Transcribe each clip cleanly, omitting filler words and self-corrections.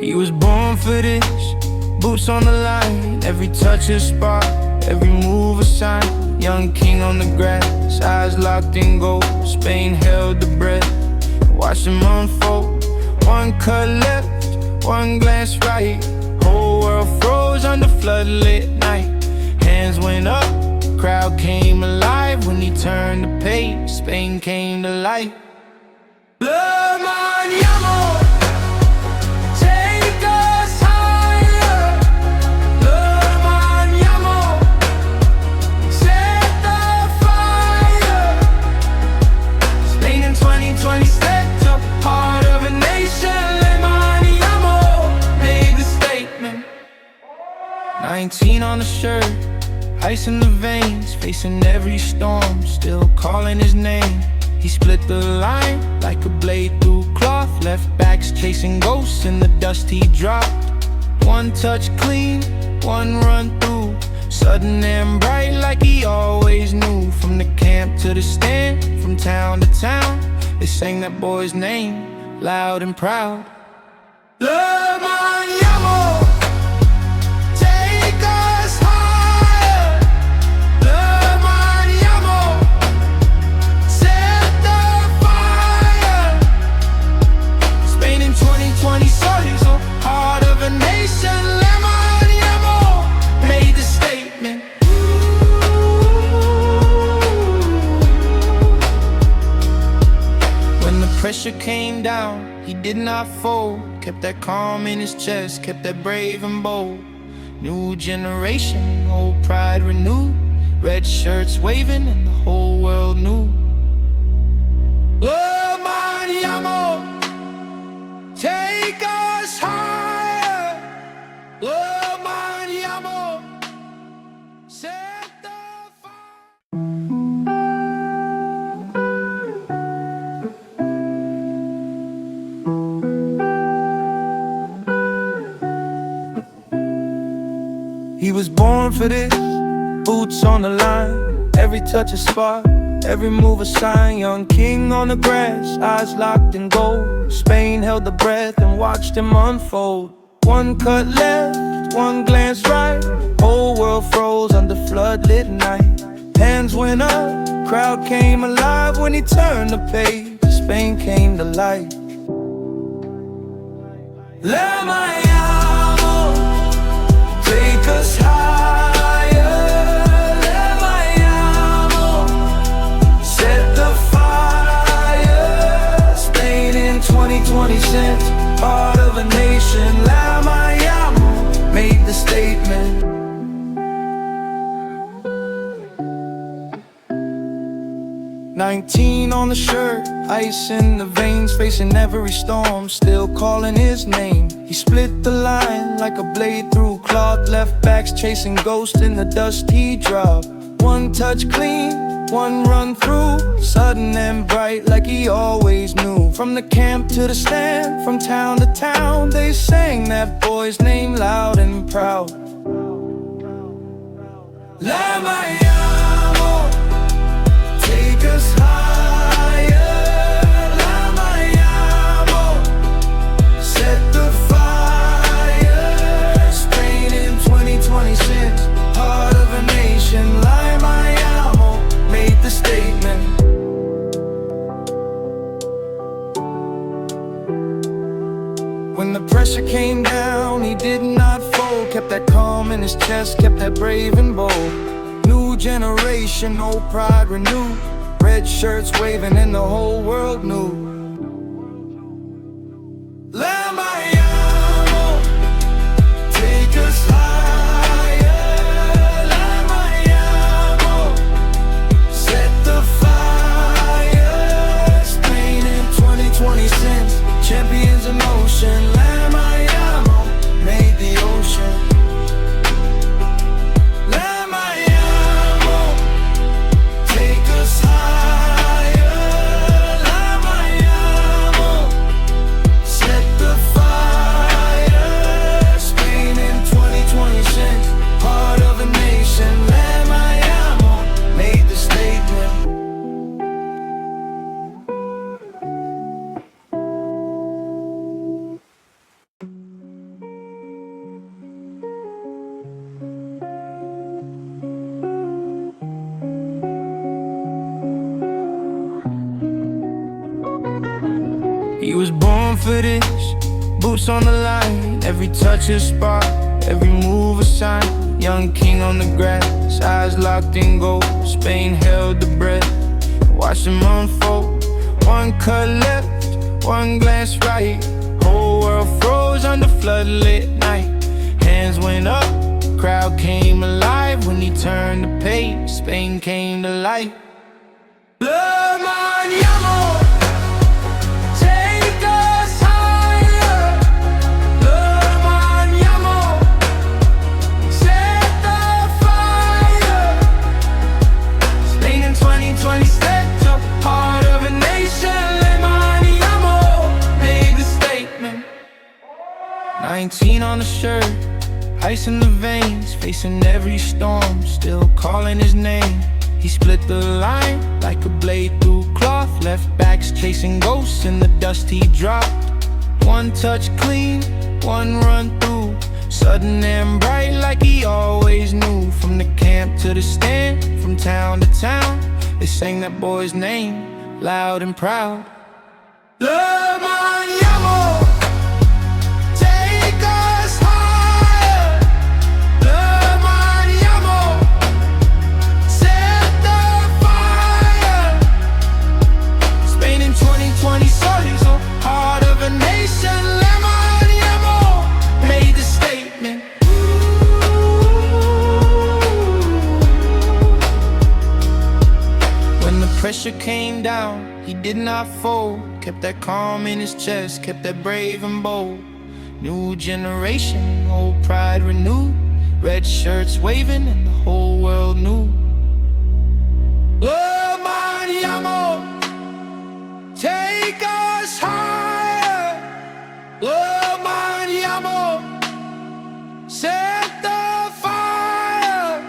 He was born for this, boots on the line, every touch a spark, every move a sign. Young king on the grass, eyes locked in gold. Spain held the breath, watched him unfold. One cut left, one glance right. Whole world froze under floodlit night. Hands went up, crowd came alive. When he turned the page, Spain came to life. Lamine Yamal, take us higher. Lamine Yamal, set the fire. Spain in 2020 stepped up, heart of a nation. Lamine Yamal made the statement. 19 on the shirt, ice in the veins, facing every storm, still calling his name. He split the line like a blade through cloth, left backs chasing ghosts in the dust he dropped. One touch clean, one run through, sudden and bright like he always knew. From the camp to the stand, from town to town, they sang that boy's name loud and proud. Lamine Yamal, take us higher. Lamine Yamal, set the fire. Spain in 2020 soldiers, heart of a nation. Lamine Yamal made the statement. When the pressure came down, he did not fold. Kept that calm in his chest, kept that brave and bold. New generation, old pride renewed. Red shirts waving and the whole world knew. Lamine Yamal, take us higher. Lamine Yamal, set the fire. He was born for this, boots on the line, every touch a spark, every move a sign. Young king on the grass, eyes locked in gold. Spain held the breath and watched him unfold. One cut left, one glance right. Whole world froze under floodlit night. Hands went up, crowd came alive. When he turned the page, Spain came to life. Lamine Yamal, take us higher. Lamine Yamal, set the fire. Spain in 2020 cents, part of a nation. Lamine Yamal made the statement. "19 on the shirt, ice in the veins, facing every storm, still calling his name. He split the line like a blade through cloth, left backs chasing ghosts in the dust he dropped. One touch clean, one run through, sudden and bright like he always knew. From the camp to the stand, from town to town, they sang that boy's name loud and proud. Lamine Yamal, take us higher. Lamine Yamal, set the fire. Spain in 2026, heart of a nation. Lamine Yamal made the statement. When the pressure came down, he did not fold. Kept that calm in his chest, kept that brave and bold. New generation, old pride renewed. Red shirts waving and the whole world knew. Lamine Yamal, take us higher. Lamine Yamal, set the fire. Spain in 2020 cents, champions in motion. Lamine Yamal made the ocean. Lamine Yamal, take us higher. Lamine Yamal. He was born for this, boots on the line, every touch a spot, every move a sign. Young king on the grass, eyes locked in gold. Spain held the breath, watched him unfold. One cut left, one glance right, whole world froze under floodlit night. Hands went up, crowd came alive when he turned the page. Spain came to life. Lamine Yamal, take us higher. Lamine Yamal, set the fire. Spain in 2020 stepped up, heart of a nation. Lamine Yamal made the statement. 19 on the shirt, ice in the veins, facing every storm, still calling his name. He split the line like a blade through cloth, left backs chasing ghosts in the dust he dropped. One touch clean, one run through, sudden and bright like he always knew. From the camp to the stand, from town to town, they sang that boy's name loud and proud. Lamine Yamal, take us higher. Lamine Yamal, set the fire. Spain in 2020 soldiers, heart of a nation. Lamine Yamal made the statement. When the pressure came down, he did not fold. Kept that calm in his chest, kept that brave and bold. New generation, old pride renewed. Red shirts waving and the whole world knew. Lamine Yamal, take us higher. Lamine Yamal, set the fire.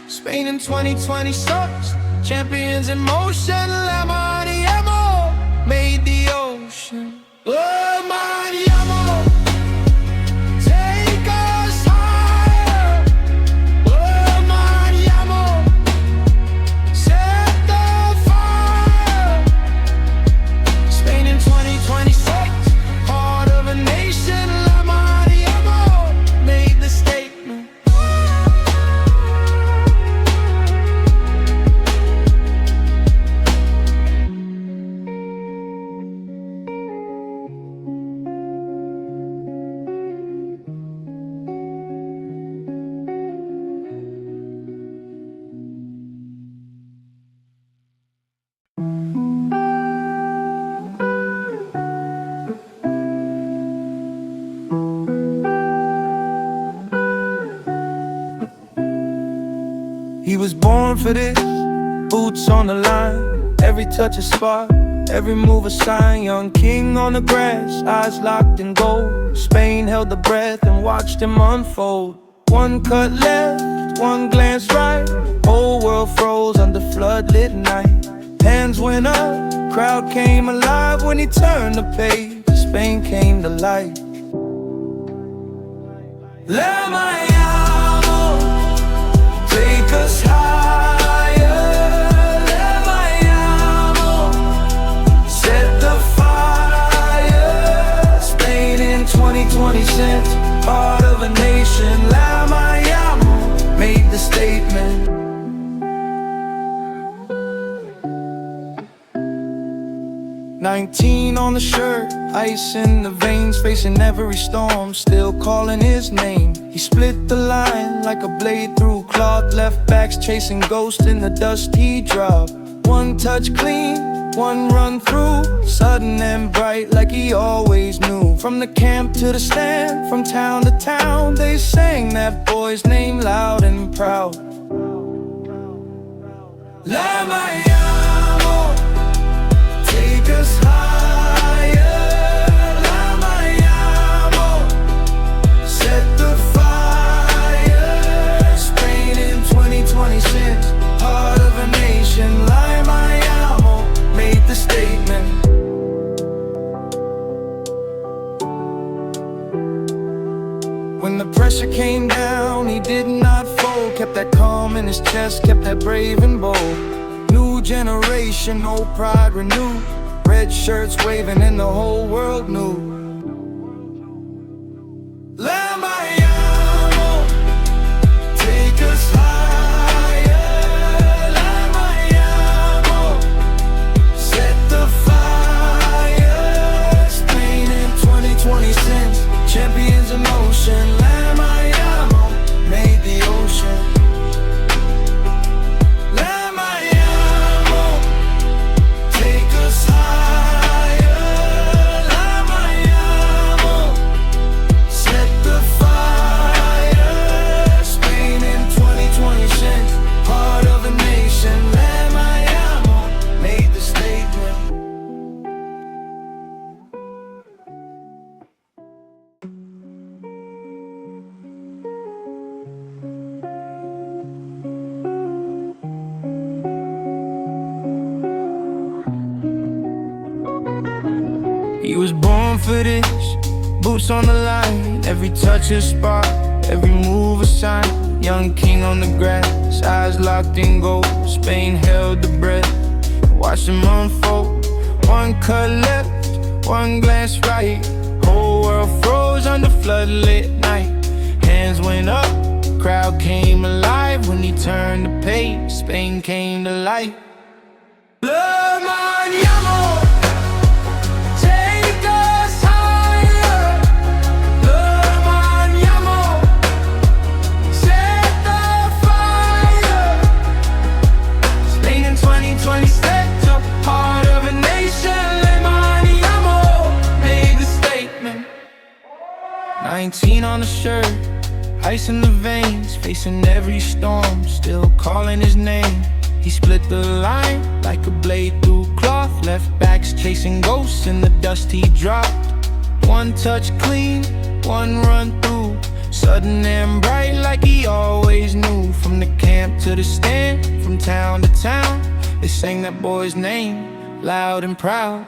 Spain in 2020 sucks, champions in motion. Lamine Yamal made the ocean. Lamine Yamal, take us higher. Lamine Yamal, set the fire. Spain in 2026, heart of a nation. Lamine Yamal made the statement. He was born for this, boots on the line, every touch a spot, every move a sign. Young king on the grass, eyes locked in gold. Spain held the breath and watched him unfold. One cut left, one glance right, whole world froze under floodlit night. Hands went up, crowd came alive when he turned the page. Spain came to life. Lamine Yamal, take us higher. Lamine Yamal, set the fire. Spain in 2026, heart of a nation. Lamine Yamal made the statement. "19 on the shirt, ice in the veins, facing every storm, still calling his name. He split the line like a blade through cloth, left backs chasing ghosts in the dust he dropped. One touch clean, one run through, sudden and bright like he always knew. From the camp to the stand, from town to town, they sang that boy's name loud and proud. Lamine Yamal, take us higher. Lamine Yamal, set the fire. Spain in 2026, heart of a nation. Lamine Yamal made the statement. When the pressure came down, he did not fold. Kept that calm in his chest, kept that brave and bold. New generation, old pride renewed. red shirts waving and the whole world knew. Lamine Yamal, take us higher. Lamine Yamal, set the fire. Spain in 2026, champions in motion. Lamine Yamal made the ocean. Lamine Yamal, take us higher. Lamine Yamal, set the fire. Spain in 2026, part of a nation. Lamine Yamal made the statement. He was born for this, boots on the line, every touch a spark, every move a sign. Young king on the grass, eyes locked in gold. Spain held the breath, watched him unfold. One cut left, one glance right, whole world froze under floodlit night. Hands went up, crowd came alive. When he turned the page, Spain came to life. Lamine Yamal, take us higher. Lamine Yamal, set the fire. Spain in 2026, a part of a nation. Lamine Yamal made the statement. 19 on the shirt, ice in the veins, facing every storm, still calling his name. He split the line like a blade through cloth, left backs chasing ghosts in the dust he dropped. One touch clean, one run through, sudden and bright like he always knew. From the camp to the stand, from town to town, they sang that boy's name loud and proud.